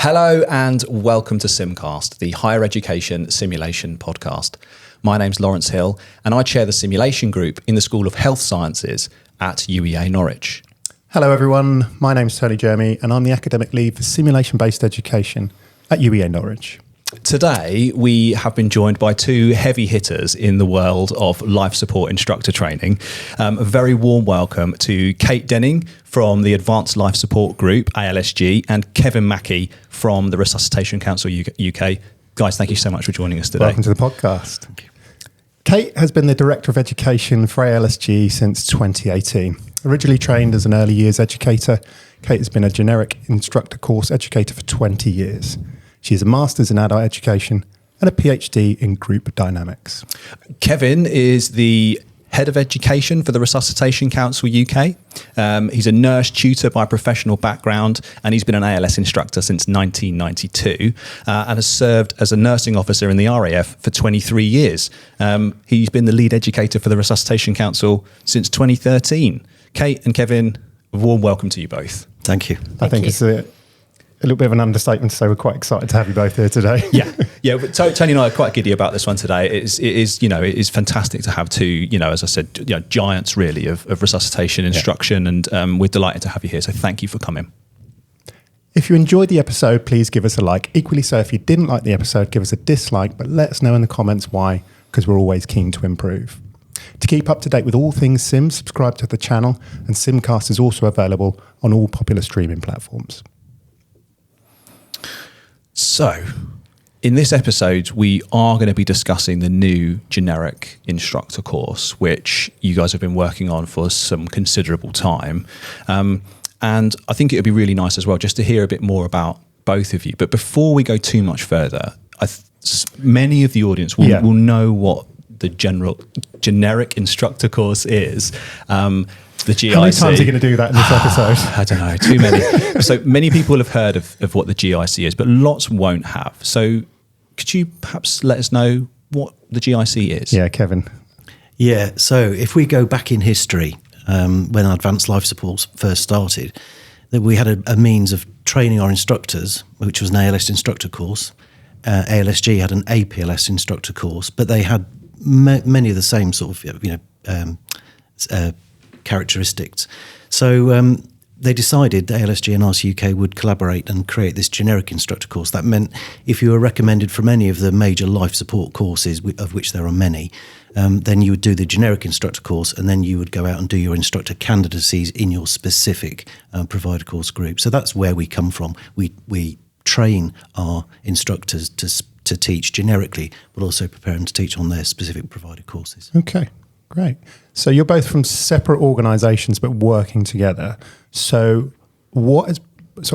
Hello and welcome to SimCast, the Higher Education Simulation Podcast. My name's Lawrence Hill and I chair the simulation group in the School of Health Sciences at UEA Norwich. Hello everyone, my name's Tony Jeremy and I'm the Academic Lead for Simulation-Based Education at UEA Norwich. Today, we have been joined by two heavy hitters in the world of life support instructor training. A very warm welcome to Kate Denning from the Advanced Life Support Group, ALSG, and Kevin Mackie from the Resuscitation Council UK. Guys, thank you so much for joining us today. Welcome to the podcast. Thank you. Kate has been the Director of Education for ALSG since 2018. Originally trained as an early years educator, Kate has been a Generic Instructor Course educator for 20 years. She has a Master's in Adult Education and a PhD in Group Dynamics. Kevin is the Head of Education for the Resuscitation Council UK. He's a nurse tutor by professional background and he's been an ALS instructor since 1992 and has served as a nursing officer in the RAF for 23 years. He's been the lead educator for the Resuscitation Council since 2013. Kate and Kevin, a warm welcome to you both. Thank you. I think it's a little bit of an understatement to say we're quite excited to have you both here today. Yeah. But Tony and I are quite giddy about this one today. It is fantastic to have two, as I said, giants really of resuscitation instruction, and we're delighted to have you here. So thank you for coming. If you enjoyed the episode, please give us a like. Equally so, if you didn't like the episode, give us a dislike, but let us know in the comments why, because we're always keen to improve. To keep up to date with all things Sim, subscribe to the channel, and SimCast is also available on all popular streaming platforms. So, in this episode, we are going to be discussing the new Generic Instructor Course, which you guys have been working on for some considerable time. And I think it would be really nice as well just to hear a bit more about both of you. But before we go too much further, many of the audience will know what the Generic Instructor Course is. The GIC. How many times are you going to do that in this episode? I don't know, too many. So many people have heard of what the GIC is, but lots won't have. So could you perhaps let us know what the GIC is? Yeah, Kevin. Yeah, so if we go back in history, when Advanced Life Support first started, that we had a means of training our instructors, which was an ALS instructor course. ALSG had an APLS instructor course, but they had many of the same sort of characteristics. So they decided that ALSG and RCUK would collaborate and create this generic instructor course. That meant if you were recommended from any of the major life support courses, of which there are many, then you would do the generic instructor course and then you would go out and do your instructor candidacies in your specific provider course group. So that's where we come from. We train our instructors to teach generically, but also prepare them to teach on their specific provider courses. Okay. Great. So you're both from separate organisations but working together. So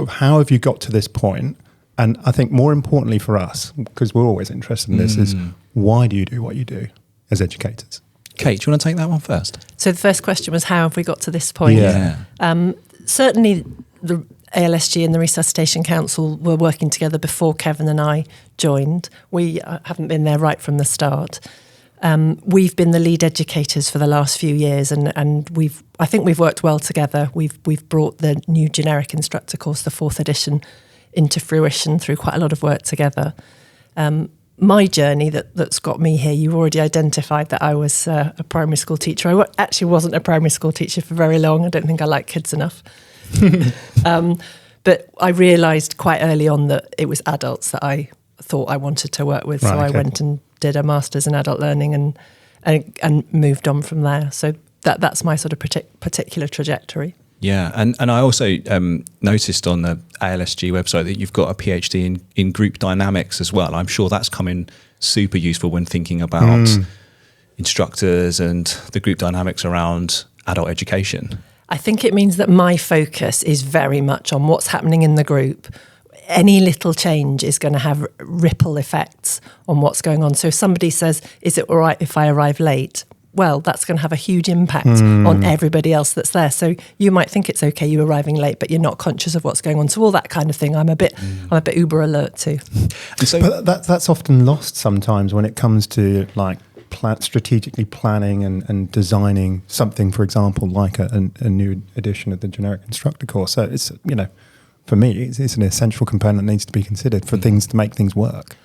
how have you got to this point? And I think more importantly for us, because we're always interested in this, is why do you do what you do as educators? Kate, do you want to take that one first? So the first question was, how have we got to this point? Yeah. Certainly the ALSG and the Resuscitation Council were working together before Kevin and I joined. We haven't been there right from the start. We've been the lead educators for the last few years, and I think we've worked well together. We've brought the new Generic Instructor Course, the 4th edition, into fruition through quite a lot of work together. My journey that's got me here, you already identified that I was a primary school teacher. I actually wasn't a primary school teacher for very long. I don't think I like kids enough. But I realised quite early on that it was adults that I thought I wanted to work with. Right, so I went and did a Master's in Adult Learning and moved on from there. So that's my sort of particular trajectory. Yeah, and I also noticed on the ALSG website that you've got a PhD in Group Dynamics as well. I'm sure that's coming super useful when thinking about instructors and the group dynamics around adult education. I think it means that my focus is very much on what's happening in the group. Any little change is going to have ripple effects on what's going on. So if somebody says, is it all right if I arrive late? Well, that's going to have a huge impact on everybody else that's there. So you might think it's okay you arriving late, but you're not conscious of what's going on. So all that kind of thing, I'm a bit uber alert to. But that's often lost sometimes when it comes to like strategically planning and designing something, for example, like a new edition of the Generic Instructor Course. So it's, for me, it's an essential component that needs to be considered for things to make things work.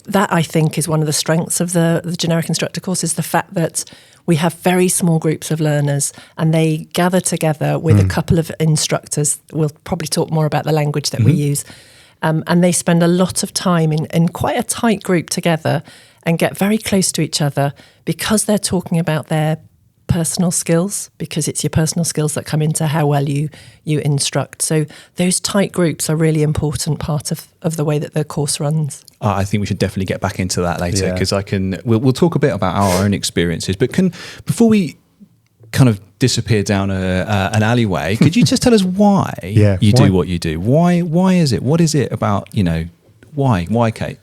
That, I think, is one of the strengths of the Generic Instructor Course, is the fact that we have very small groups of learners and they gather together with a couple of instructors. We'll probably talk more about the language that we use. And they spend a lot of time in quite a tight group together and get very close to each other because they're talking about their personal skills, because it's your personal skills that come into how well you instruct. So those tight groups are a really important part of the way that the course runs. I think we should definitely get back into that later, because we'll talk a bit about our own experiences. But before we kind of disappear down an alleyway, could you just tell us why you do what you do? Why is it? What is it about, why, Kate?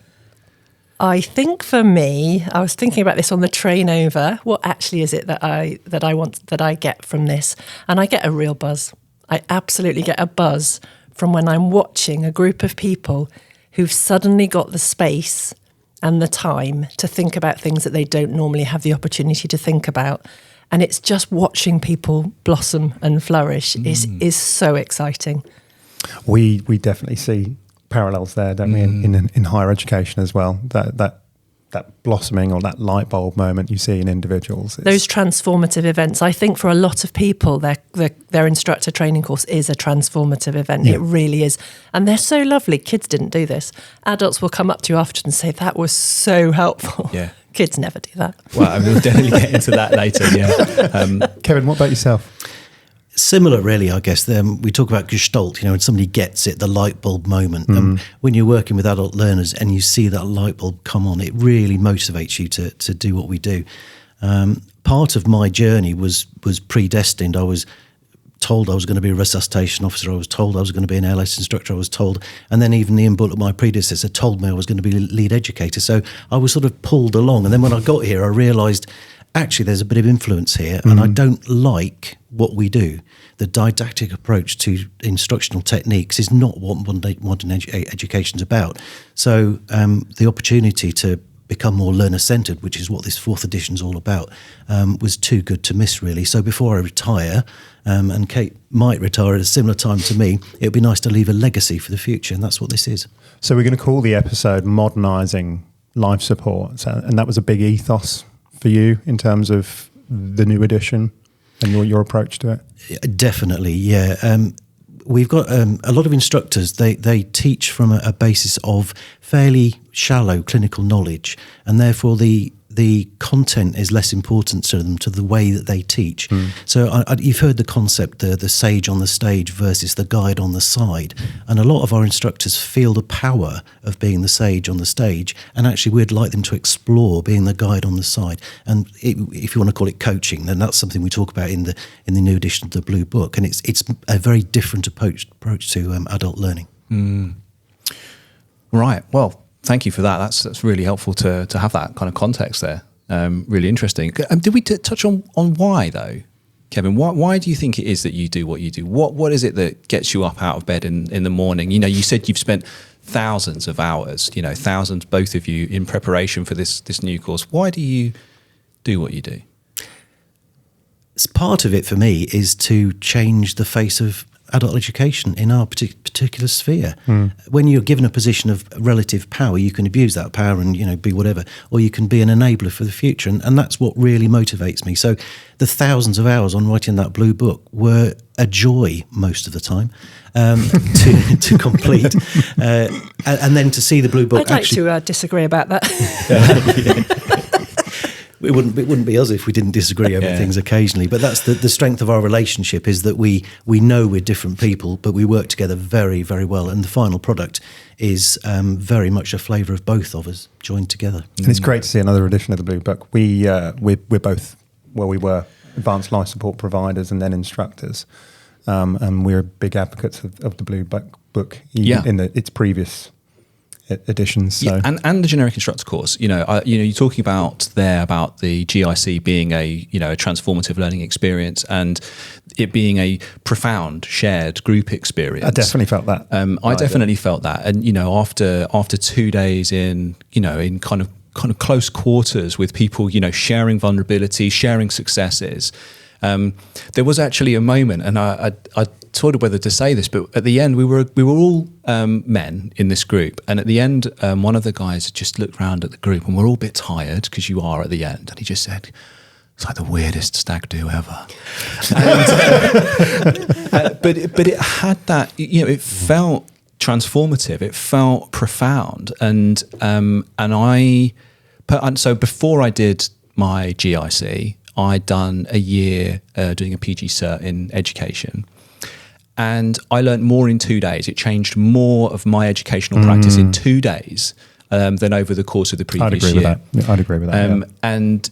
I think for me, I was thinking about this on the train over. What actually is it that I get from this? And I get a real buzz. I absolutely get a buzz from when I'm watching a group of people who've suddenly got the space and the time to think about things that they don't normally have the opportunity to think about. And it's just watching people blossom and flourish is so exciting. We definitely see parallels there, don't we, in higher education as well, that blossoming or that light bulb moment you see in individuals. Those transformative events, I think for a lot of people, their instructor training course is a transformative event. It really is. And they're so lovely. Kids didn't do this. Adults will come up to you after and say, that was so helpful. Yeah. Kids never do that. Well, we'll definitely get into that later, yeah. Kevin, what about yourself? Similar, really, I guess. We talk about Gestalt, when somebody gets it, the light bulb moment. When you're working with adult learners and you see that light bulb come on, it really motivates you to do what we do. Part of my journey was predestined. I was told I was going to be a resuscitation officer. I was told I was going to be an ALS instructor. I was told, and then even Ian Bullock, my predecessor, told me I was going to be lead educator. So I was sort of pulled along. And then when I got here, I realised, actually, there's a bit of influence here, and I don't like what we do. The didactic approach to instructional techniques is not what modern education is about. So the opportunity to become more learner-centred, which is what this 4th edition is all about, was too good to miss, really. So before I retire, and Kate might retire at a similar time to me, it would be nice to leave a legacy for the future, and that's what this is. So we're going to call the episode Modernising Life Support, and that was a big ethos for you in terms of the new edition and your approach to it? Definitely, yeah. We've got a lot of instructors, they teach from a basis of fairly shallow clinical knowledge, and therefore the content is less important to them, to the way that they teach. So you've heard the concept, the sage on the stage versus the guide on the side. And a lot of our instructors feel the power of being the sage on the stage, and actually we'd like them to explore being the guide on the side. And if you want to call it coaching, then that's something we talk about in the new edition of the Blue Book. And it's a very different approach to adult learning. Right. Well, thank you for that. That's really helpful to have that kind of context there. Really interesting. Did we touch on why, though, Kevin? Why do you think it is that you do what you do? What is it that gets you up out of bed in the morning? You said you've spent thousands of hours, thousands, both of you, in preparation for this new course. Why do you do what you do? Part of it for me is to change the face of adult education in our particular sphere. When you're given a position of relative power, you can abuse that power and be whatever, or you can be an enabler for the future, and that's what really motivates me. So the thousands of hours on writing that Blue Book were a joy most of the time to complete, and then to see the Blue Book. I'd like to disagree about that. It wouldn't be us if we didn't disagree over things occasionally. But that's the strength of our relationship, is that we know we're different people, but we work together very, very well. And the final product is very much a flavour of both of us joined together. And it's great to see another edition of the Blue Book. We're both, we were advanced life support providers and then instructors. And we're big advocates of the Blue Book in its previous editions. So. Yeah, and the Generic Instructor Course. You're talking about the GIC being a transformative learning experience, and it being a profound shared group experience. I definitely felt that. I definitely felt that, and after 2 days in kind of close quarters with people, sharing vulnerability, sharing successes. There was actually a moment, and I toyed whether to say this, but at the end we were all men in this group, and at the end one of the guys just looked round at the group, and we're all a bit tired because you are at the end, and he just said, "It's like the weirdest stag do ever." But it had that, it felt transformative, it felt profound, and so before I did my GIC, I'd done a year doing a PG cert in education. And I learned more in 2 days. It changed more of my educational practice in 2 days than over the course of the previous year. I'd agree with that. And,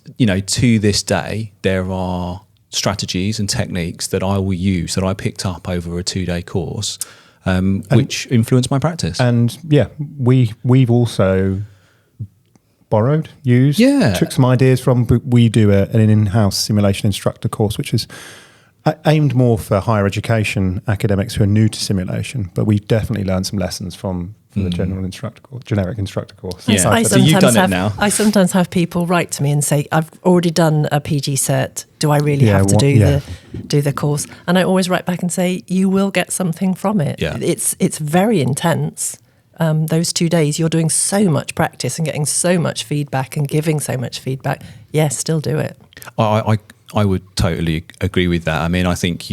to this day, there are strategies and techniques that I will use that I picked up over a 2-day course, which influenced my practice. And we've also borrowed, used, took some ideas from. We do an in-house simulation instructor course, which is aimed more for higher education academics who are new to simulation. But we've definitely learned some lessons from the generic instructor course. Yeah. So you've done it now. I sometimes have people write to me and say, "I've already done a PG cert. Do I really have to do the course?" And I always write back and say, "You will get something from it. Yeah. It's very intense." Those 2 days, you're doing so much practice and getting so much feedback and giving so much feedback. Yes, still do it. I would totally agree with that. I mean, I think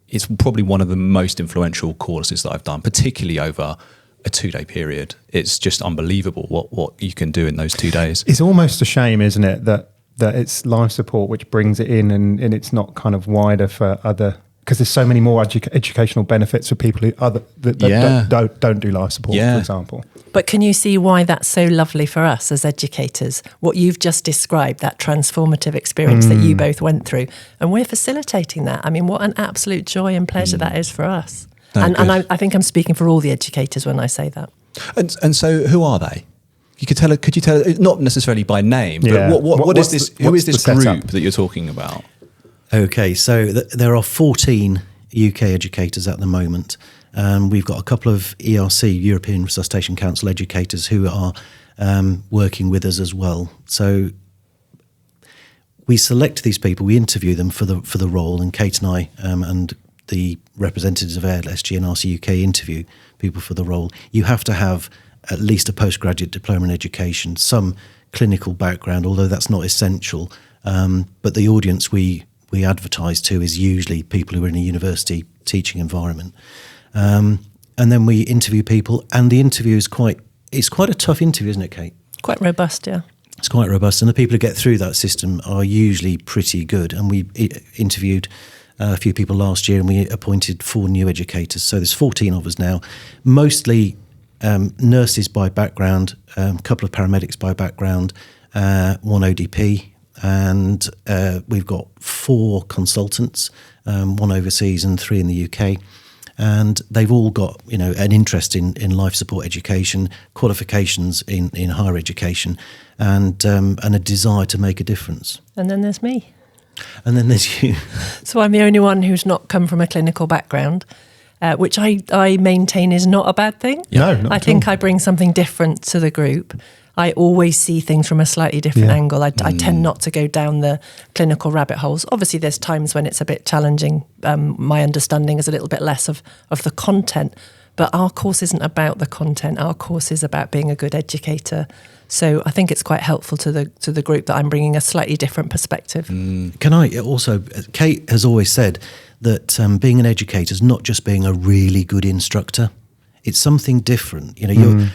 it's probably one of the most influential courses that I've done, particularly over a 2-day period. It's just unbelievable what you can do in those 2 days. It's almost a shame, isn't it, that it's life support which brings it in, and it's not kind of wider for other. Because there's so many more educational benefits for people who don't do life support, for example. But can you see why that's so lovely for us as educators? What you've just described, that transformative experience that you both went through, and we're facilitating that. I mean, what an absolute joy and pleasure that is for us. And I think I'm speaking for all the educators when I say that. And so, who are they? Could you tell? Not necessarily by name, but what is this? Who is this group that you're talking about? Okay, so there are 14 UK educators at the moment. We've got a couple of ERC, European Resuscitation Council educators, who are working with us as well. So we select these people, we interview them for the role, and Kate and I and the representatives of ALSG and RC UK interview people for the role. You have to have at least a postgraduate diploma in education, some clinical background, although that's not essential. But the audience we advertise to is usually people who are in a university teaching environment. And then we interview people, and the interview is quite a tough interview, isn't it, Kate? Quite robust, yeah. It's quite robust, and the people who get through that system are usually pretty good. And we interviewed a few people last year, and we appointed 4 new educators. So there's 14 of us now, mostly nurses by background, a couple of paramedics by background, 1 ODP, and we've got 4 consultants, 1 overseas and 3 in the UK. And they've all got, an interest in life support education, qualifications in higher education, and a desire to make a difference. And then there's me. And then there's you. So I'm the only one who's not come from a clinical background, which I maintain is not a bad thing. No, not I think I bring something different to the group. I always see things from a slightly different angle. I tend not to go down the clinical rabbit holes. Obviously, there's times when it's a bit challenging. My understanding is a little bit less of the content. But our course isn't about the content. Our course is about being a good educator. So I think it's quite helpful to the group that I'm bringing a slightly different perspective. Can I also, Kate has always said that being an educator is not just being a really good instructor. It's something different.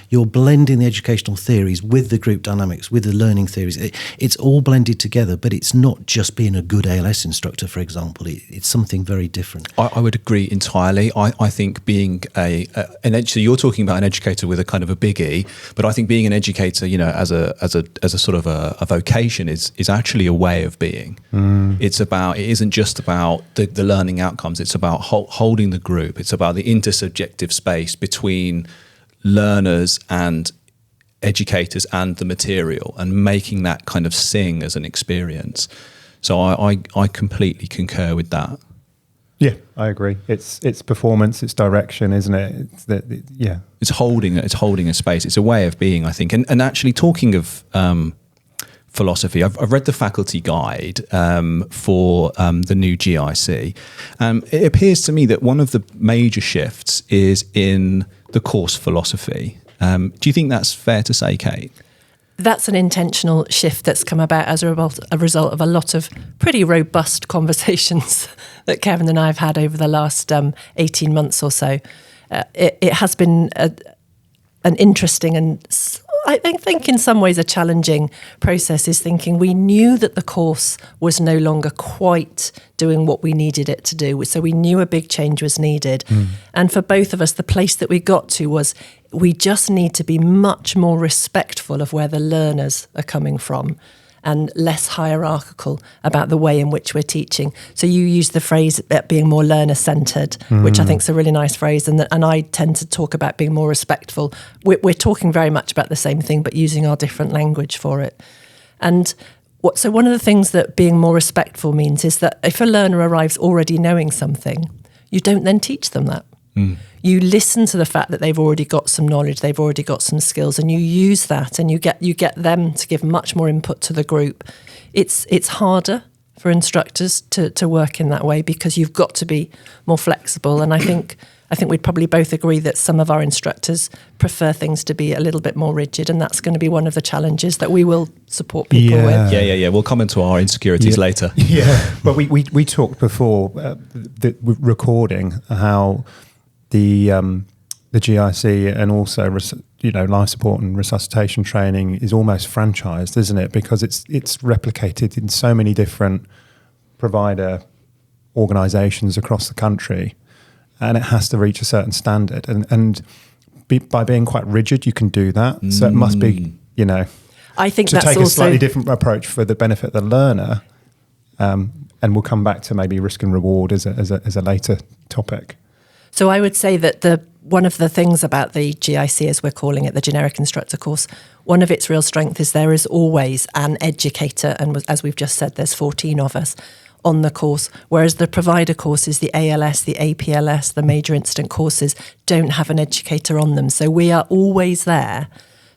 You're blending the educational theories with the group dynamics, with the learning theories. It's all blended together, but it's not just being a good ALS instructor, for example. It's something very different. I would agree entirely. I think being so you're talking about an educator with a kind of a big E, but I think being an educator, as a sort of a vocation is actually a way of being. It isn't just about the learning outcomes. It's about holding the group. It's about the intersubjective space between learners and educators and the material, and making that kind of sing as an experience. So I completely concur with that. Yeah, I agree. It's performance, it's direction, isn't it? It's holding a space. It's a way of being, I think. And actually, talking of philosophy. I've read the faculty guide for the new GIC. It appears to me that one of the major shifts is in the course philosophy. Do you think that's fair to say, Kate? That's an intentional shift that's come about as a result of a lot of pretty robust conversations that Kevin and I have had over the last 18 months or so. It has been an interesting and I think in some ways a challenging process, is thinking we knew that the course was no longer quite doing what we needed it to do. So we knew a big change was needed. And for both of us, the place that we got to was we just need to be much more respectful of where the learners are coming from and less hierarchical about the way in which we're teaching. So you use the phrase being more learner-centred, which I think is a really nice phrase, and I tend to talk about being more respectful. We're talking very much about the same thing, but using our different language for it. And so one of the things that being more respectful means is that if a learner arrives already knowing something, you don't then teach them that. You listen to the fact that they've already got some knowledge, they've already got some skills, and you use that, and you get them to give much more input to the group. It's harder for instructors to work in that way because you've got to be more flexible. And I think we'd probably both agree that some of our instructors prefer things to be a little bit more rigid, and that's going to be one of the challenges that we will support people with. Yeah. We'll come into our insecurities later. Yeah, but we talked before the recording how the GIC and also life support and resuscitation training is almost franchised, isn't it? Because it's replicated in so many different provider organisations across the country, and it has to reach a certain standard. And by being quite rigid, you can do that. So it must be, I think to that's take also a slightly different approach for the benefit of the learner. And we'll come back to maybe risk and reward as a later topic. So I would say that one of the things about the GIC, as we're calling it, the Generic Instructor Course, one of its real strengths is there is always an educator, and as we've just said, there's 14 of us on the course, whereas the provider courses, the ALS, the APLS, the major incident courses, don't have an educator on them. So we are always there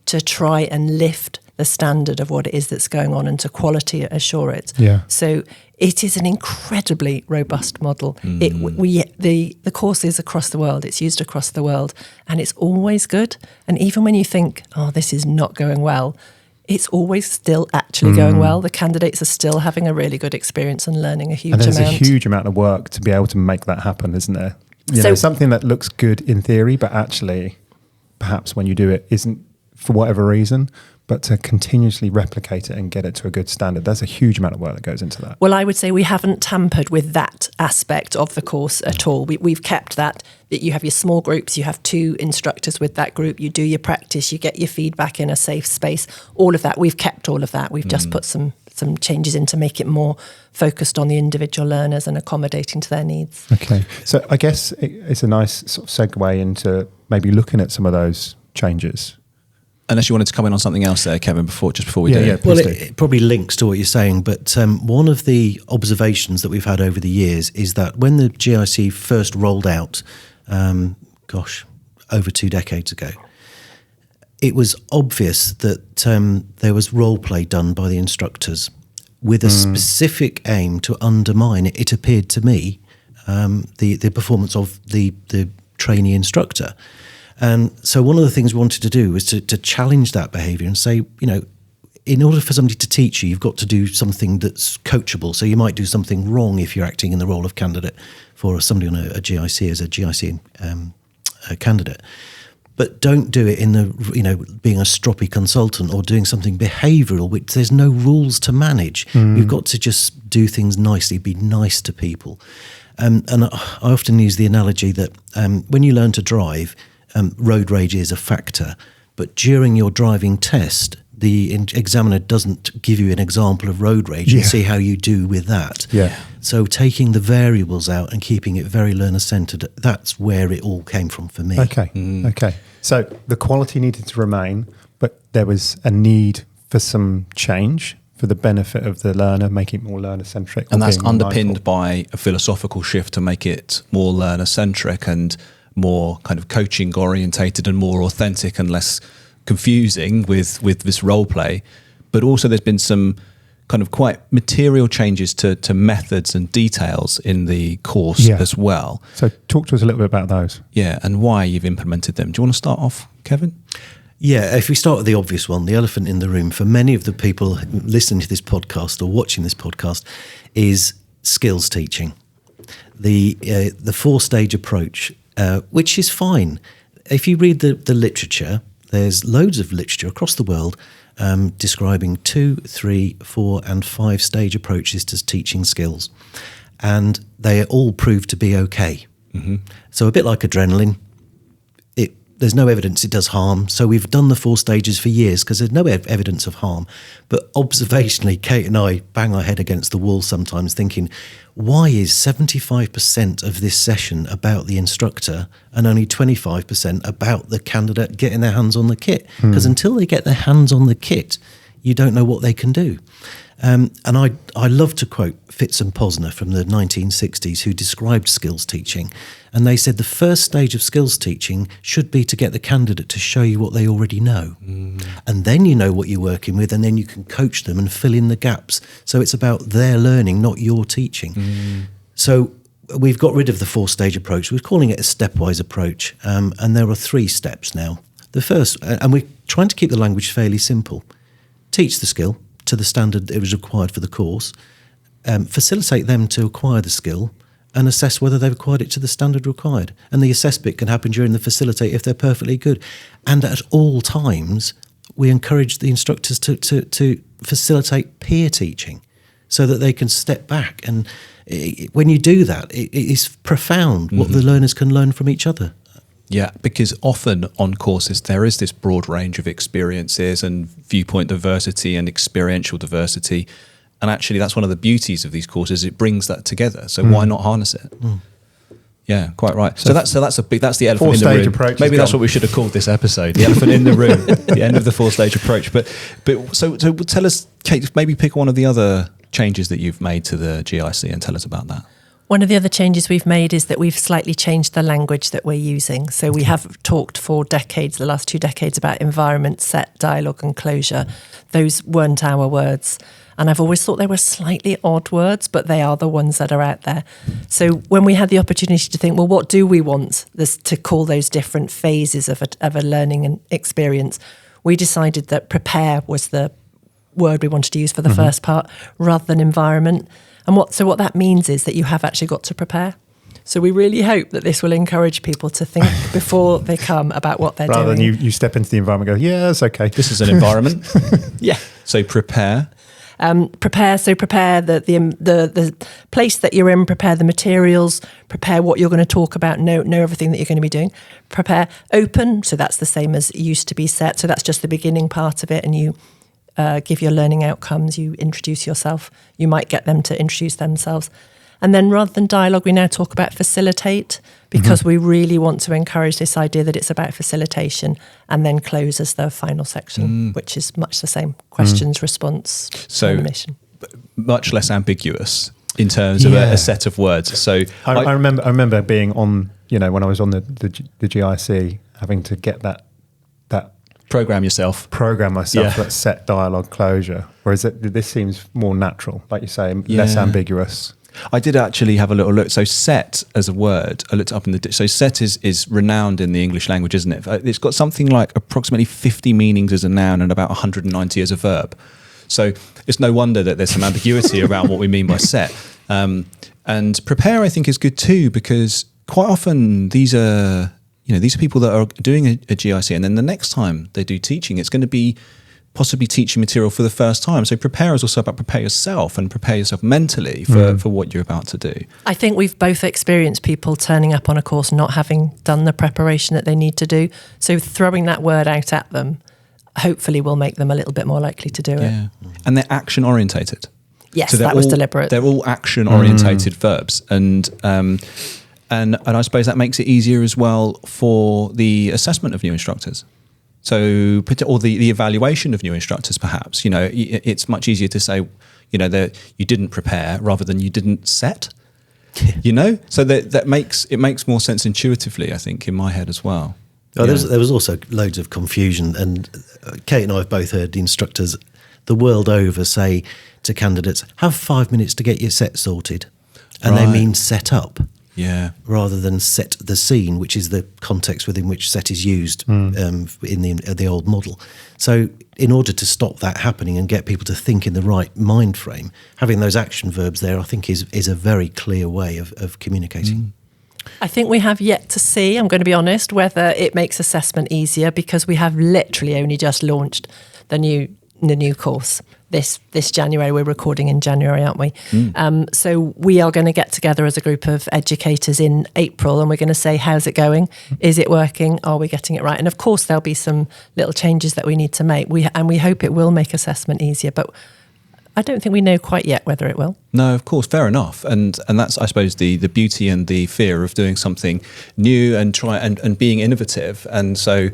to try and lift the standard of what it is that's going on and to quality assure it. Yeah. So it is an incredibly robust model. The course is across the world, it's used across the world, and it's always good. And even when you think, this is not going well, it's always still actually going well. The candidates are still having a really good experience and learning a huge amount. And there's a huge amount of work to be able to make that happen, isn't there? Something that looks good in theory, but actually perhaps when you do it isn't for whatever reason. But to continuously replicate it and get it to a good standard, there's a huge amount of work that goes into that. Well, I would say we haven't tampered with that aspect of the course at all. We've kept that you have your small groups, you have 2 instructors with that group, you do your practice, you get your feedback in a safe space, all of that. We've kept all of that. We've just put some changes in to make it more focused on the individual learners and accommodating to their needs. Okay. So I guess it's a nice sort of segue into maybe looking at some of those changes. Unless you wanted to comment on something else there, Kevin, before we do. Yeah, well, it probably links to what you're saying, but one of the observations that we've had over the years is that when the GIC first rolled out, over 2 decades ago, it was obvious that there was role play done by the instructors with a specific aim to undermine, it appeared to me, the performance of the trainee instructor. And so one of the things we wanted to do was to challenge that behaviour and say, in order for somebody to teach you, you've got to do something that's coachable. So you might do something wrong if you're acting in the role of candidate for somebody on a GIC as a GIC candidate. But don't do it in being a stroppy consultant or doing something behavioural, which there's no rules to manage. You've got to just do things nicely, be nice to people. And I often use the analogy that when you learn to drive, road rage is a factor, but during your driving test, the examiner doesn't give you an example of road rage and see how you do with that. Yeah. So taking the variables out and keeping it very learner-centred, that's where it all came from for me. Okay. Okay. So the quality needed to remain, but there was a need for some change for the benefit of the learner, making it more learner-centric. And that's underpinned by a philosophical shift to make it more learner-centric and more kind of coaching orientated and more authentic and less confusing with this role play. but also there's been some kind of quite material changes to methods and details in the course as well. So talk to us a little bit about those. Yeah, and why you've implemented them. Do you want to start off, Kevin? Yeah, if we start with the obvious one, the elephant in the room for many of the people listening to this podcast or watching this podcast is skills teaching. The 4-stage approach, which is fine. If you read the literature, there's loads of literature across the world describing 2, 3, 4 and 5-stage approaches to teaching skills. And they all prove to be okay. Mm-hmm. So a bit like adrenaline, there's no evidence it does harm. So we've done the 4 stages for years because there's no evidence of harm. But observationally, Kate and I bang our head against the wall sometimes thinking, why is 75% of this session about the instructor and only 25% about the candidate getting their hands on the kit? Because until they get their hands on the kit, you don't know what they can do. And I love to quote Fitz and Posner from the 1960s, who described skills teaching. And they said the first stage of skills teaching should be to get the candidate to show you what they already know. And then you know what you're working with, and then you can coach them and fill in the gaps. So it's about their learning, not your teaching. So we've got rid of the 4-stage approach. We're calling it a stepwise approach. And there are 3 steps now. The first, and we're trying to keep the language fairly simple. Teach the skill to the standard that it was required for the course, facilitate them to acquire the skill, and assess whether they've acquired it to the standard required. And the assess bit can happen during the facilitate if they're perfectly good. And at all times, we encourage the instructors to facilitate peer teaching so that they can step back. And when you do that, it is profound what the learners can learn from each other. Yeah, because often on courses there is this broad range of experiences and viewpoint diversity and experiential diversity. And actually that's one of the beauties of these courses. It brings that together. So why not harness it? Yeah, quite right. So that's the elephant in the room. Approach Maybe that's what we should have called this episode, the elephant in the room, the end of the 4-stage approach. But so tell us, Kate, maybe pick one of the other changes that you've made to the GIC and tell us about that. One of the other changes we've made is that we've slightly changed the language that we're using. So we have talked for decades, the last 2 decades, about environment, set, dialogue and closure. Those weren't our words. And I've always thought they were slightly odd words, but they are the ones that are out there. So when we had the opportunity to think, well, what do we want this to call those different phases of a learning and experience, we decided that prepare was the word we wanted to use for the first part rather than environment. And what that means is that you have actually got to prepare. So we really hope that this will encourage people to think before they come about what they're Rather doing. than you step into the environment and go, yeah, it's okay. This is an environment. Yeah. So prepare. Prepare the place that you're in, prepare the materials, prepare what you're going to talk about, know everything that you're going to be doing. Prepare open, so that's the same as used to be set. So that's just the beginning part of it, and you give your learning outcomes, you introduce yourself, you might get them to introduce themselves. And then rather than dialogue, we now talk about facilitate, because we really want to encourage this idea that it's about facilitation, and then close as the final section, which is much the same. Questions, response, animation. Much less ambiguous in terms of a set of words. So I remember being on, when I was on the GIC, having to get that program myself, that set dialogue closure. Whereas this seems more natural, like you say, less ambiguous. I did actually have a little look. So set as a word, I looked up in so set is renowned in the English language, isn't it? It's got something like approximately 50 meanings as a noun and about 190 as a verb. So it's no wonder that there's some ambiguity around what we mean by set. And prepare, I think, is good too, because quite often these are people that are doing a GIC, and then the next time they do teaching, it's going to be possibly teaching material for the first time. So prepare is also about prepare yourself and prepare yourself mentally for what you're about to do. I think we've both experienced people turning up on a course not having done the preparation that they need to do. So throwing that word out at them hopefully will make them a little bit more likely to do it. And they're action orientated. Yes, so that was deliberate. They're all action orientated verbs. And I suppose that makes it easier as well for the assessment of new instructors. So, or the evaluation of new instructors, perhaps. It's much easier to say, that you didn't prepare rather than you didn't set. So that makes more sense intuitively, I think, in my head as well. There was also loads of confusion, and Kate and I have both heard the instructors the world over say to candidates, have 5 minutes to get your set sorted. And they mean set up. Yeah. Rather than set the scene, which is the context within which set is used in the old model. So in order to stop that happening and get people to think in the right mind frame, having those action verbs there, I think is a very clear way of communicating. I think we have yet to see, I'm going to be honest, whether it makes assessment easier, because we have literally only just launched the new course. This January. We're recording in January, aren't we? So we are going to get together as a group of educators in April, and we're going to say, how's it going? Is it working? Are we getting it right? And of course, there'll be some little changes that we need to make. We hope it will make assessment easier, but I don't think we know quite yet whether it will. No, of course, fair enough, and that's, I suppose, the beauty and the fear of doing something new and being innovative, and so.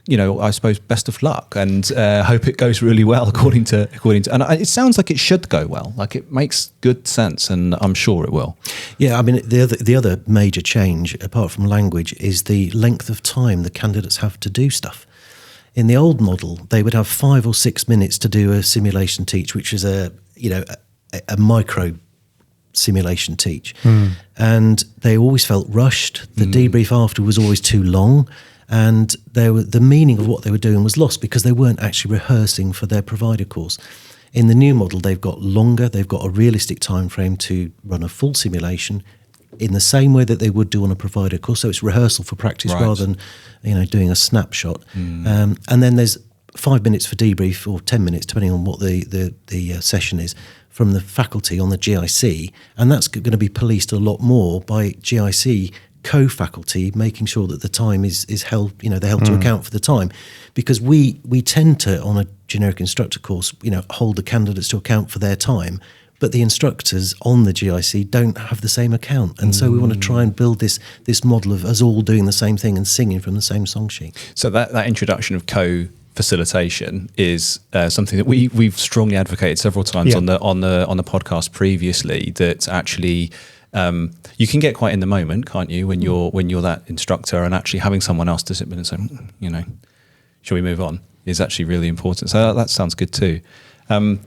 I suppose best of luck, and hope it goes really well according to. And it sounds like it should go well. Like, it makes good sense, and I'm sure it will. Yeah, I mean, the other major change, apart from language, is the length of time the candidates have to do stuff. In the old model, they would have 5 or 6 minutes to do a simulation teach, which is a micro simulation teach, and they always felt rushed. The debrief after was always too long. And the meaning of what they were doing was lost because they weren't actually rehearsing for their provider course. In the new model, they've got longer, they've got a realistic time frame to run a full simulation in the same way that they would do on a provider course. So it's rehearsal for practice rather than doing a snapshot. And then there's 5 minutes for debrief, or 10 minutes, depending on what the session is, from the faculty on the GIC. And that's going to be policed a lot more by GIC co-faculty, making sure that the time is held, they're held to account for the time, because we tend to, on a generic instructor course, hold the candidates to account for their time, but the instructors on the GIC don't have the same account, and so we want to try and build this model of us all doing the same thing and singing from the same song sheet. So that introduction of facilitation is something that we've strongly advocated several times on the podcast previously, that actually you can get quite in the moment, can't you, when you're that instructor, and actually having someone else to sit in and say, shall we move on, is actually really important. So that sounds good too. So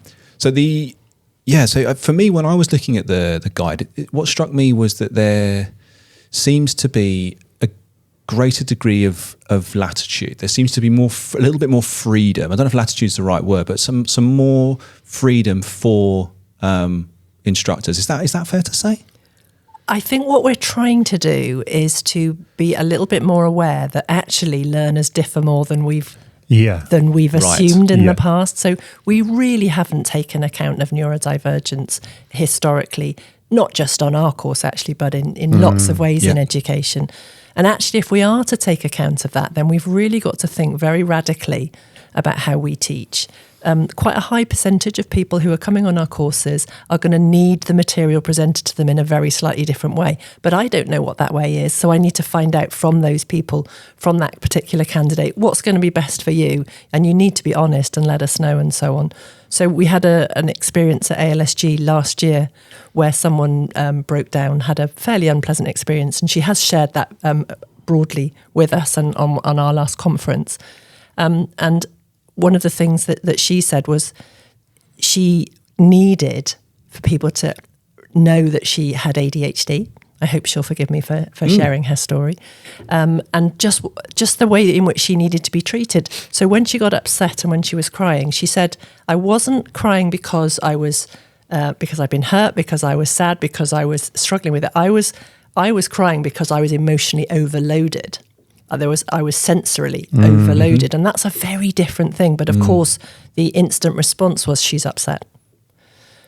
for me, when I was looking at the guide, what struck me was that there seems to be a greater degree of latitude. There seems to be a little bit more freedom. I don't know if latitude is the right word, but some more freedom for instructors. Is that fair to say? I think what we're trying to do is to be a little bit more aware that actually learners differ more than we've assumed in the past. So we really haven't taken account of neurodivergence historically, not just on our course actually, but in lots of ways in education. And actually, if we are to take account of that, then we've really got to think very radically about how we teach. Quite a high percentage of people who are coming on our courses are going to need the material presented to them in a very slightly different way. But I don't know what that way is. So I need to find out from those people, from that particular candidate, what's going to be best for you. And you need to be honest and let us know, and so on. So we had an experience at ALSG last year where someone broke down, had a fairly unpleasant experience. And she has shared that broadly with us and on our last conference. And one of the things that she said was she needed for people to know that she had ADHD. I hope she'll forgive me for sharing her story. And just the way in which she needed to be treated. So when she got upset and when she was crying, she said, I wasn't crying because because I'd been hurt, because I was sad, because I was struggling with it. I was crying because I was emotionally overloaded. I was sensorily overloaded, and that's a very different thing. But of course, the instant response was she's upset.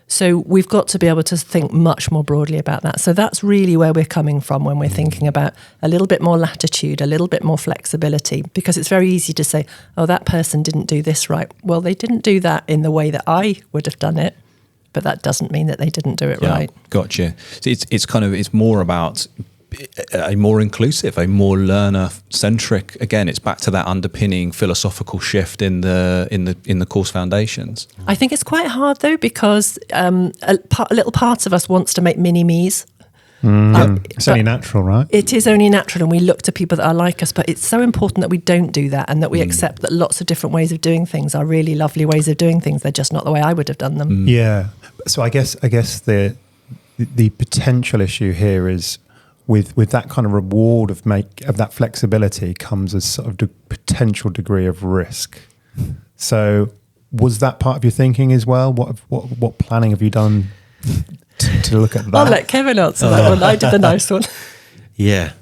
So we've got to be able to think much more broadly about that. So that's really where we're coming from when we're thinking about a little bit more latitude, a little bit more flexibility, because it's very easy to say, oh, that person didn't do this right. Well, they didn't do that in the way that I would have done it, but that doesn't mean that they didn't do it right. Gotcha. So it's more about a more inclusive, a more learner-centric. Again, it's back to that underpinning philosophical shift in the course foundations. I think it's quite hard though, because a little part of us wants to make mini-me's. It's only natural, right? It is only natural, and we look to people that are like us, but it's so important that we don't do that, and that we accept that lots of different ways of doing things are really lovely ways of doing things. They're just not the way I would have done them. Yeah. So I guess the potential issue here is with that kind of reward of that flexibility comes a sort of potential degree of risk. So was that part of your thinking as well? What planning have you done to look at that? I'll let Kevin answer that one. I did the nice one. Yeah.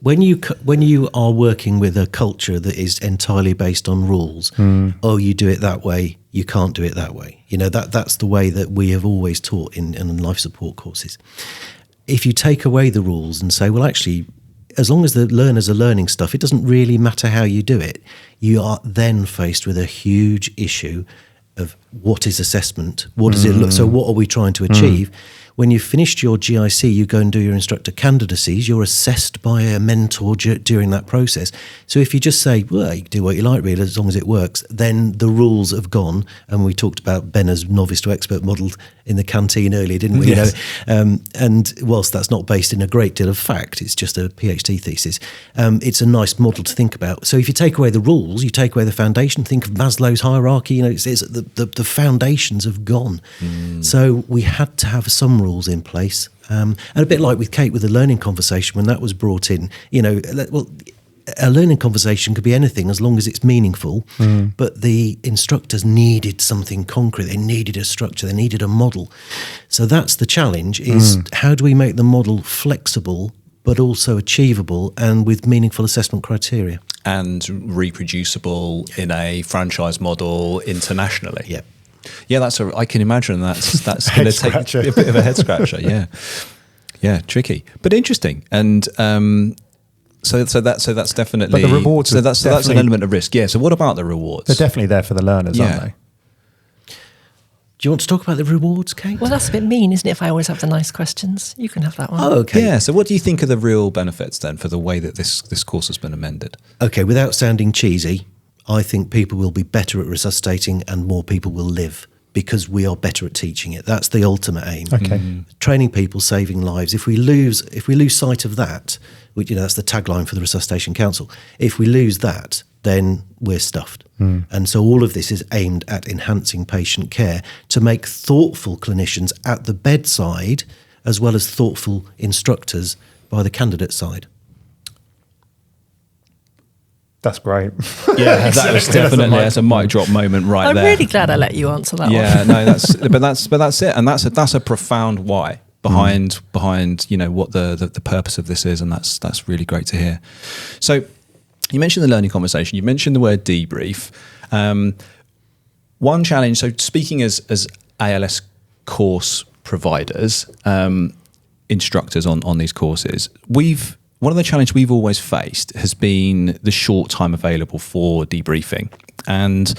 When you are working with a culture that is entirely based on rules, you do it that way, you can't do it that way. That's the way that we have always taught in life support courses. If you take away the rules and say, well, actually, as long as the learners are learning stuff, it doesn't really matter how you do it. You are then faced with a huge issue of what is assessment? What does it look? So what are we trying to achieve? When you've finished your GIC, you go and do your instructor candidacies. You're assessed by a mentor during that process. So if you just say, well, you can do what you like, really, as long as it works, then the rules have gone. And we talked about Benner's novice to expert model in the canteen earlier, didn't we? Yes. And whilst that's not based in a great deal of fact, it's just a PhD thesis, it's a nice model to think about. So if you take away the rules, you take away the foundation, think of Maslow's hierarchy, it's the foundations have gone. So we had to have some rules in place. And a bit like with Kate with the learning conversation, when that was brought in, a learning conversation could be anything as long as it's meaningful, but the instructors needed something concrete. They needed a structure. They needed a model. So that's the challenge, is how do we make the model flexible but also achievable and with meaningful assessment criteria? And reproducible in a franchise model internationally. Yeah. Yeah, I can imagine that's going to take a bit of a head scratcher. Yeah, tricky, but interesting. And so that's definitely. But the rewards. So that's an element of risk. Yeah. So what about the rewards? They're definitely there for the learners, aren't they? Do you want to talk about the rewards, Kate? Well, that's a bit mean, isn't it, if I always have the nice questions? You can have that one. Oh, okay. Yeah, so what do you think are the real benefits then for the way that this course has been amended? Okay, without sounding cheesy, I think people will be better at resuscitating and more people will live because we are better at teaching it. That's the ultimate aim. Okay. Training people, saving lives. If we lose sight of that, which that's the tagline for the Resuscitation Council, if we lose that, then we're stuffed. And so all of this is aimed at enhancing patient care to make thoughtful clinicians at the bedside as well as thoughtful instructors by the candidate side. That's great. Yeah, that's definitely a mic drop moment right there. I'm really glad I let you answer that one. Yeah, no, that's it, and that's a profound why behind what the purpose of this is, and that's really great to hear. So you mentioned the learning conversation. You mentioned the word debrief. One challenge. So speaking as ALS course providers, instructors on these courses, one of the challenges we've always faced has been the short time available for debriefing. And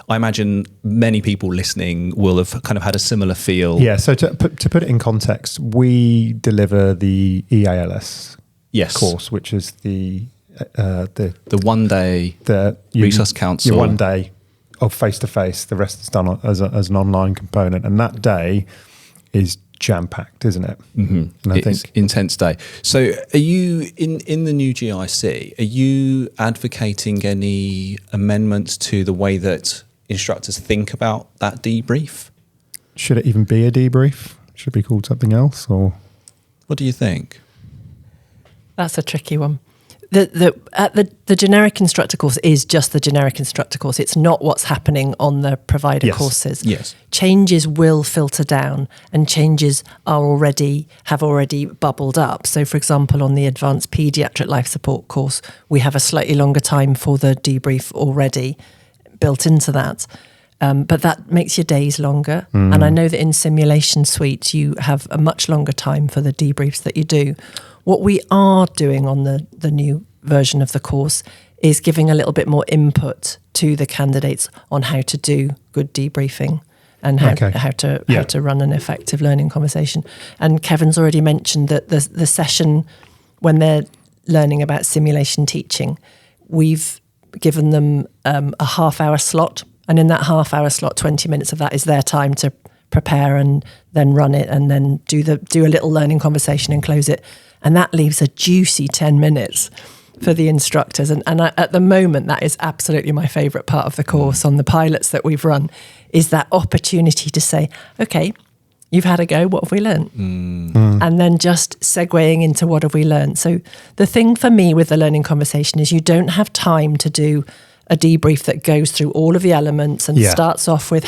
I imagine many people listening will have kind of had a similar feel. Yeah, so to put it in context, we deliver the EALS course, which is the 1 day Resus Council. Your 1 day of face-to-face. The rest is done as an online component. And that day is jam-packed, isn't it? Mm-hmm. And it's intense day. So are you, in the new GIC, are you advocating any amendments to the way that instructors think about that debrief? Should it even be a debrief? Should it be called something else? Or what do you think? That's a tricky one. The generic instructor course is just the generic instructor course. It's not what's happening on the provider courses. Yes. Changes will filter down, and changes have already bubbled up. So, for example, on the advanced paediatric life support course, we have a slightly longer time for the debrief already built into that. But that makes your days longer. And I know that in simulation suites, you have a much longer time for the debriefs that you do. What we are doing on the new version of the course is giving a little bit more input to the candidates on how to do good debriefing and how to run an effective learning conversation. And Kevin's already mentioned that the session when they're learning about simulation teaching, we've given them a half-hour slot. And in that half-hour slot, 20 minutes of that is their time to prepare and then run it and then do a little learning conversation and close it. And that leaves a juicy 10 minutes for the instructors. And at the moment, that is absolutely my favourite part of the course on the pilots that we've run, is that opportunity to say, okay, you've had a go, what have we learned? And then just segueing into what have we learned. So the thing for me with the learning conversation is you don't have time to do a debrief that goes through all of the elements and starts off with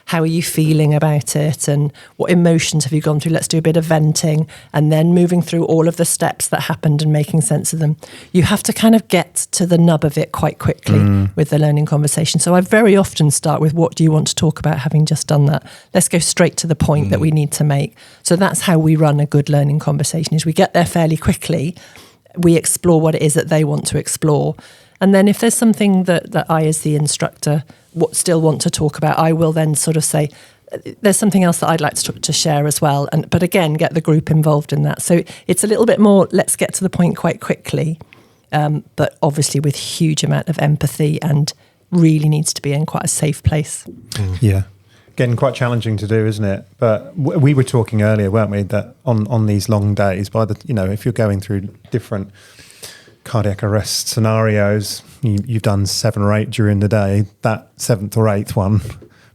how are you feeling about it and what emotions have you gone through? Let's do a bit of venting and then moving through all of the steps that happened and making sense of them. You have to kind of get to the nub of it quite quickly with the learning conversation. So I very often start with, what do you want to talk about having just done that? Let's go straight to the point that we need to make. So that's how we run a good learning conversation, is we get there fairly quickly. We explore what it is that they want to explore. And then if there's something that I, as the instructor, still want to talk about, I will then sort of say, there's something else that I'd like to share as well. But again, get the group involved in that. So it's a little bit more, let's get to the point quite quickly, but obviously with huge amount of empathy, and really needs to be in quite a safe place. Yeah. Getting quite challenging to do, isn't it? But we were talking earlier, weren't we, that on these long days, if you're going through different cardiac arrest scenarios, you've done 7 or 8 during the day, that 7th or 8th one,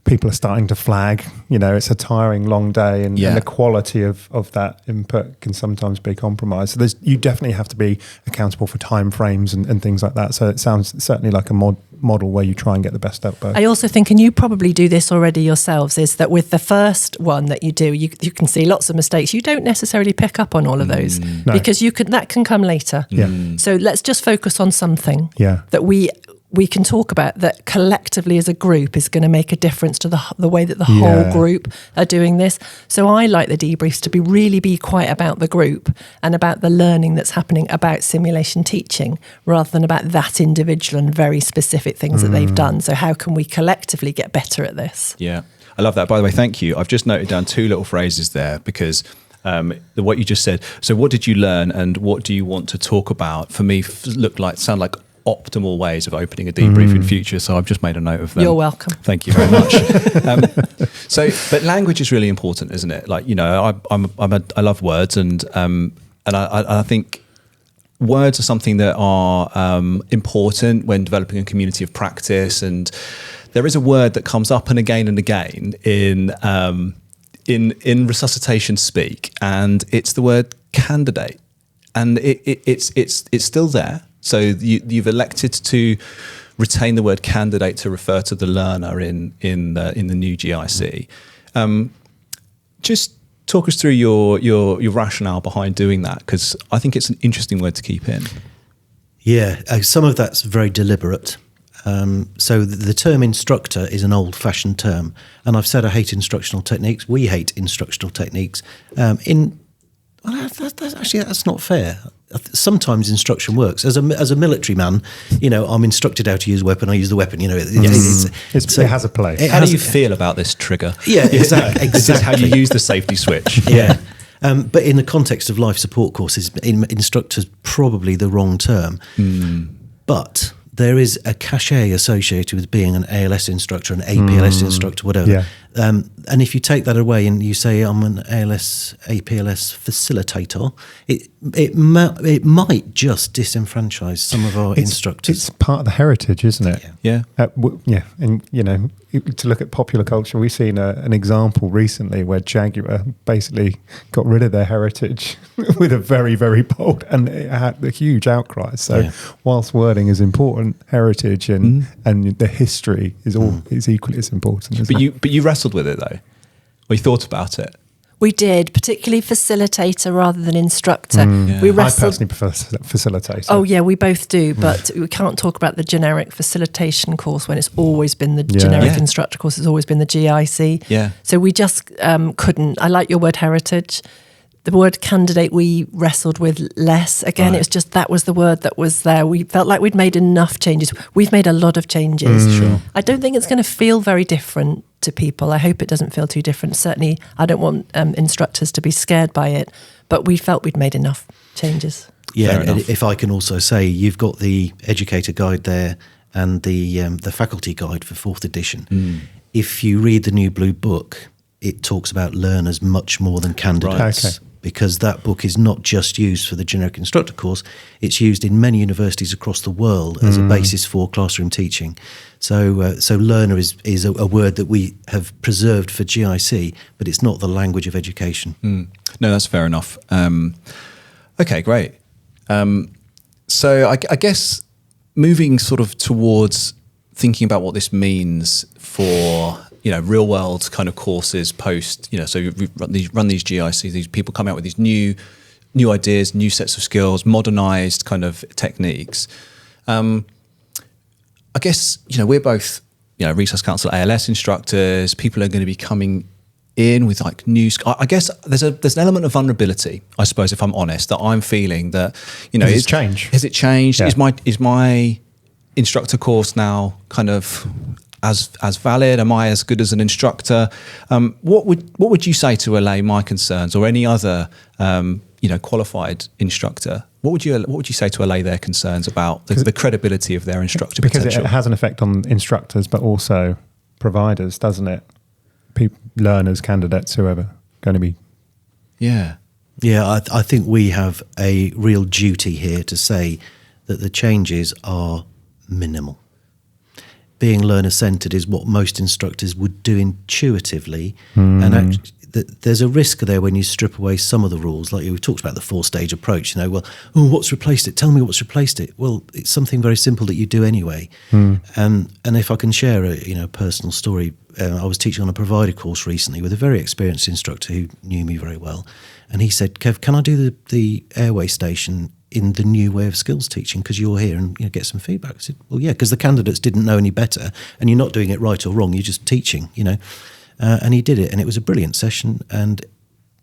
people are starting to flag. It's a tiring long day, and the quality of that input can sometimes be compromised. So you definitely have to be accountable for timeframes and things like that. So it sounds certainly like a model where you try and get the best out of both. I also think, and you probably do this already yourselves, is that with the first one that you do, you can see lots of mistakes. You don't necessarily pick up on all of those because that can come later. So let's just focus on something that we can talk about that collectively as a group is going to make a difference to the way that the whole group are doing this. So I like the debriefs to really be quite about the group and about the learning that's happening about simulation teaching, rather than about that individual and very specific things that they've done. So how can we collectively get better at this? Yeah, I love that. By the way, thank you. I've just noted down 2 little phrases there, because what you just said, so what did you learn and what do you want to talk about, for me sound like optimal ways of opening a debrief in future. So I've just made a note of them. You're welcome. Thank you very much. But language is really important, isn't it? Like, I love words, and I think words are something that are important when developing a community of practice. And there is a word that comes up and again in resuscitation speak, and it's the word candidate, and it's still there. So you've elected to retain the word candidate to refer to the learner in the new GIC. Just talk us through your rationale behind doing that, because I think it's an interesting word to keep in. Yeah, some of that's very deliberate. So the term instructor is an old-fashioned term, and I've said I hate instructional techniques. We hate instructional techniques. That's not fair. Sometimes instruction works. As a military man, I'm instructed how to use a weapon. I use the weapon. It has a place. How do you feel about this trigger? Yeah, exactly. This is how you use the safety switch. Yeah. But in the context of life support courses, instructor's probably the wrong term. But there is a cachet associated with being an ALS instructor, an APLS instructor, whatever. Yeah. And if you take that away and you say I'm an ALS, APLS facilitator, it might just disenfranchise some of our instructors. It's part of the heritage, isn't it? Yeah. And to look at popular culture, we've seen an example recently where Jaguar basically got rid of their heritage with a very, very bold, and it had a huge outcry. So whilst wording is important, heritage and the history is equally as important. But you wrestled with it though, or you thought about it. We did, particularly facilitator rather than instructor. We wrestled. I personally prefer facilitator. Oh yeah, we both do, but we can't talk about the generic facilitation course when it's always been the generic instructor course. It's always been the GIC. Yeah. So we just couldn't. I like your word heritage. The word candidate we wrestled with less. Again, It was just that was the word that was there. We felt like we'd made enough changes. We've made a lot of changes. Sure. I don't think it's going to feel very different to people. I hope it doesn't feel too different. Certainly, I don't want instructors to be scared by it, but we felt we'd made enough changes. Yeah, and if I can also say, you've got the educator guide there and the faculty guide for 4th edition. if you read the new Blue Book, it talks about learners much more than candidates. Right. Okay. Because that book is not just used for the Generic Instructor Course, it's used in many universities across the world as a basis for classroom teaching. So learner is a word that we have preserved for GIC, but it's not the language of education. No, that's fair enough. Okay, great. So I guess moving sort of towards thinking about what this means for real world kind of courses post, so we run these GICs, these people come out with these new ideas, new sets of skills, modernized kind of techniques. I guess, we're both, Resource Council ALS instructors, people are going to be coming in with like new, I guess there's an element of vulnerability, I suppose, if I'm honest, that I'm feeling that, Has it changed? Has it changed? Yeah. Is my instructor course now kind of as valid? Am I as good as an instructor? What would you say to allay my concerns, or any other qualified instructor? What would you say to allay their concerns about the credibility of their instructor because potential? it has an effect on instructors, but also providers, doesn't it? Learners, candidates, whoever going to be. Yeah. I think we have a real duty here to say that the changes are minimal. Being learner-centred is what most instructors would do intuitively, and there's a risk there when you strip away some of the rules. Like we talked about the 4-stage approach. What's replaced it? Tell me what's replaced it. Well, it's something very simple that you do anyway. And if I can share a personal story, I was teaching on a provider course recently with a very experienced instructor who knew me very well, and he said, "Kev, can I do the airway station in the new way of skills teaching, because you're here, and get some feedback?" I said, "Well, yeah, because the candidates didn't know any better, and you're not doing it right or wrong, you're just teaching, and he did it, and it was a brilliant session, and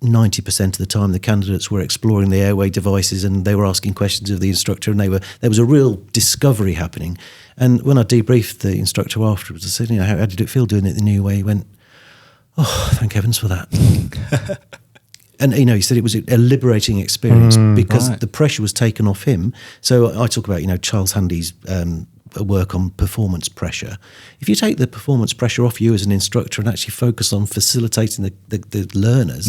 90% of the time the candidates were exploring the airway devices, and they were asking questions of the instructor, and there was a real discovery happening. And when I debriefed the instructor afterwards, I said, how did it feel doing it the new way? He went, "Oh, thank heavens for that." And, he said it was a liberating experience because the pressure was taken off him. So I talk about, Charles Handy's work on performance pressure. If you take the performance pressure off you as an instructor and actually focus on facilitating the learners,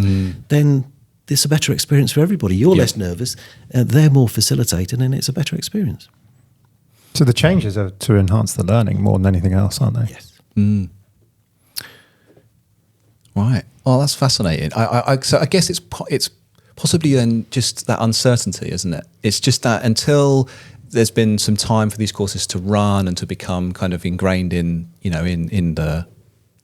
then it's a better experience for everybody. You're less nervous, they're more facilitated, and it's a better experience. So the changes are to enhance the learning more than anything else, aren't they? Yes. Right. Oh, that's fascinating. So I guess it's possibly then just that uncertainty, isn't it? It's just that until there's been some time for these courses to run and to become kind of ingrained in the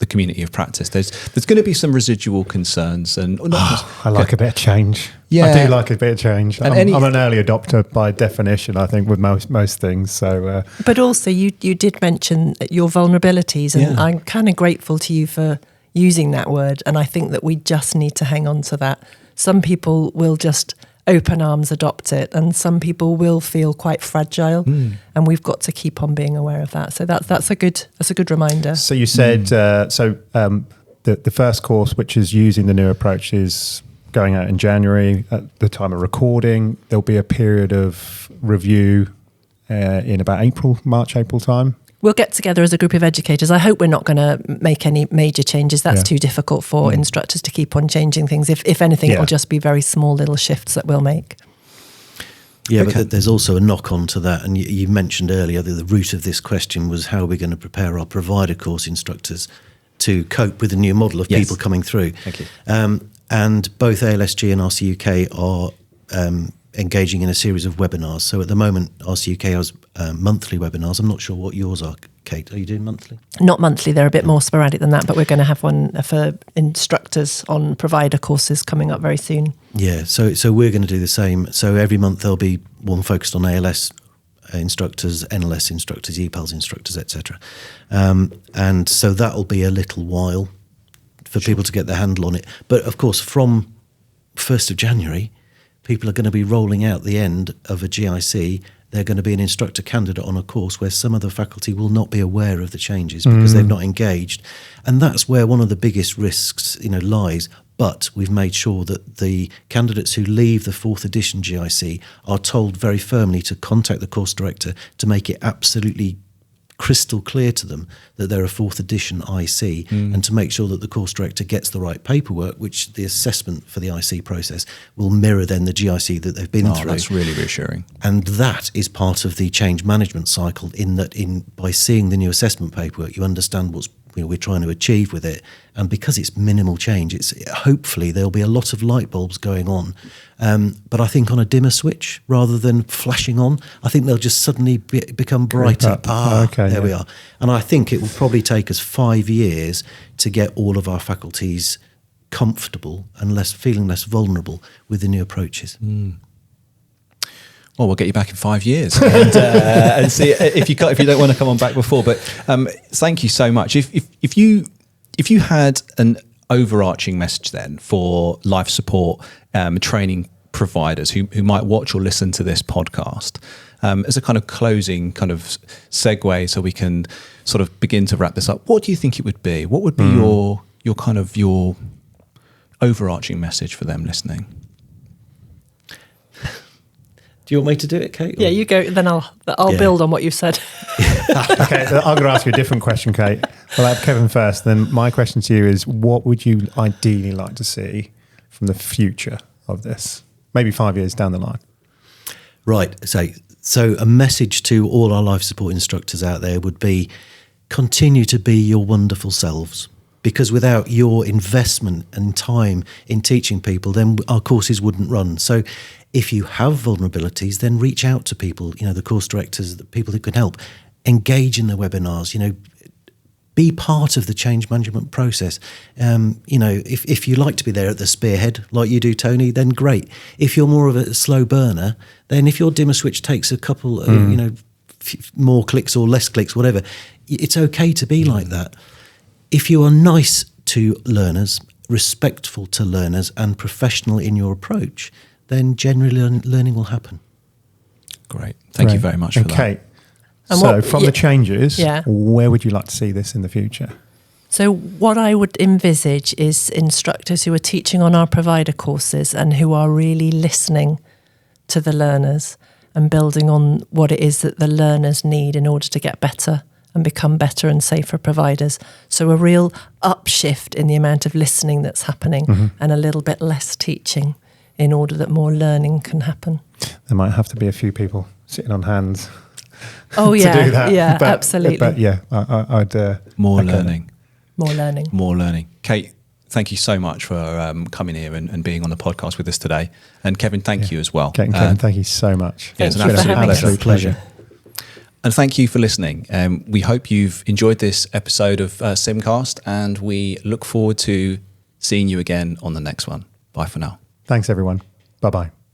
community of practice, there's going to be some residual concerns, and I like a bit of change. Yeah. I do like a bit of change. And I'm an early adopter by definition, I think, with most things. So, but also you did mention your vulnerabilities, and I'm kind of grateful to you for using that word. And I think that we just need to hang on to that. Some people will just open arms adopt it, and some people will feel quite fragile, and we've got to keep on being aware of that. So that's a good reminder. So you said the first course, which is using the new approach, is going out in January. At the time of recording, there'll be a period of review in about March, April time. We'll get together as a group of educators. I hope we're not going to make any major changes. That's too difficult for instructors to keep on changing things. If anything, it'll just be very small little shifts that we'll make. Yeah, but there's also a knock-on to that. And you mentioned earlier that the root of this question was how are we going to prepare our provider course instructors to cope with the new model of people coming through. Thank you. And both ALSG and RCUK are engaging in a series of webinars. So at the moment, RCUK has monthly webinars. I'm not sure what yours are, Kate. Are you doing monthly? Not monthly. They're a bit more sporadic than that, but we're going to have one for instructors on provider courses coming up very soon. Yeah, so we're going to do the same. So every month there'll be one focused on ALS instructors, NLS instructors, EPALS instructors, etc. And so that'll be a little while for people to get their handle on it. But of course, from 1st of January, people are going to be rolling out the end of a GIC. They're going to be an instructor candidate on a course where some of the faculty will not be aware of the changes because they've not engaged. And that's where one of the biggest risks, lies. But we've made sure that the candidates who leave the 4th edition GIC are told very firmly to contact the course director to make it absolutely crystal clear to them that they're a 4th edition IC, and to make sure that the course director gets the right paperwork, which the assessment for the IC process will mirror then the GIC that they've been through. That's really reassuring. And that is part of the change management cycle, in that by seeing the new assessment paperwork, you understand what we're trying to achieve with it. And because it's minimal change, hopefully there'll be a lot of light bulbs going on. But I think on a dimmer switch rather than flashing on, I think they'll just suddenly become brighter. There we are. And I think it will probably take us 5 years to get all of our faculties comfortable and feeling less vulnerable with the new approaches. Well, we'll get you back in 5 years and see if you don't want to come on back before. But thank you so much. If you had an overarching message then for life support training providers who might watch or listen to this podcast, as a kind of closing kind of segue, so we can sort of begin to wrap this up, what do you think it would be? What would be your overarching message for them listening? Do you want me to do it, Kate? Yeah, you go. Then I'll build on what you've said. Okay, I'm going to ask you a different question, Kate. Well, I have Kevin first. Then my question to you is, what would you ideally like to see from the future of this? Maybe 5 years down the line. Right. So a message to all our life support instructors out there would be, continue to be your wonderful selves. Because without your investment and time in teaching people, then our courses wouldn't run. So if you have vulnerabilities, then reach out to people, the course directors, the people who can help. Engage in the webinars, be part of the change management process. If you like to be there at the spearhead, like you do, Tony, then great. If you're more of a slow burner, then if your dimmer switch takes a couple, more clicks or less clicks, whatever, it's okay to be like that. If you are nice to learners, respectful to learners, and professional in your approach, then generally learning will happen. Great. Thank you very much for that. Kate, from the changes, where would you like to see this in the future? So what I would envisage is instructors who are teaching on our provider courses and who are really listening to the learners and building on what it is that the learners need in order to get better and become better and safer providers. So a real upshift in the amount of listening that's happening and a little bit less teaching in order that more learning can happen. There might have to be a few people sitting on hands to do that. Yeah, absolutely. But yeah, I'd... More learning. More learning. More learning. Kate, thank you so much for coming here and being on the podcast with us today. And Kevin, thank you as well. Kate and Kevin, thank you so much. It's an absolute pleasure. And thank you for listening. We hope you've enjoyed this episode of SimCast, and we look forward to seeing you again on the next one. Bye for now. Thanks, everyone. Bye-bye.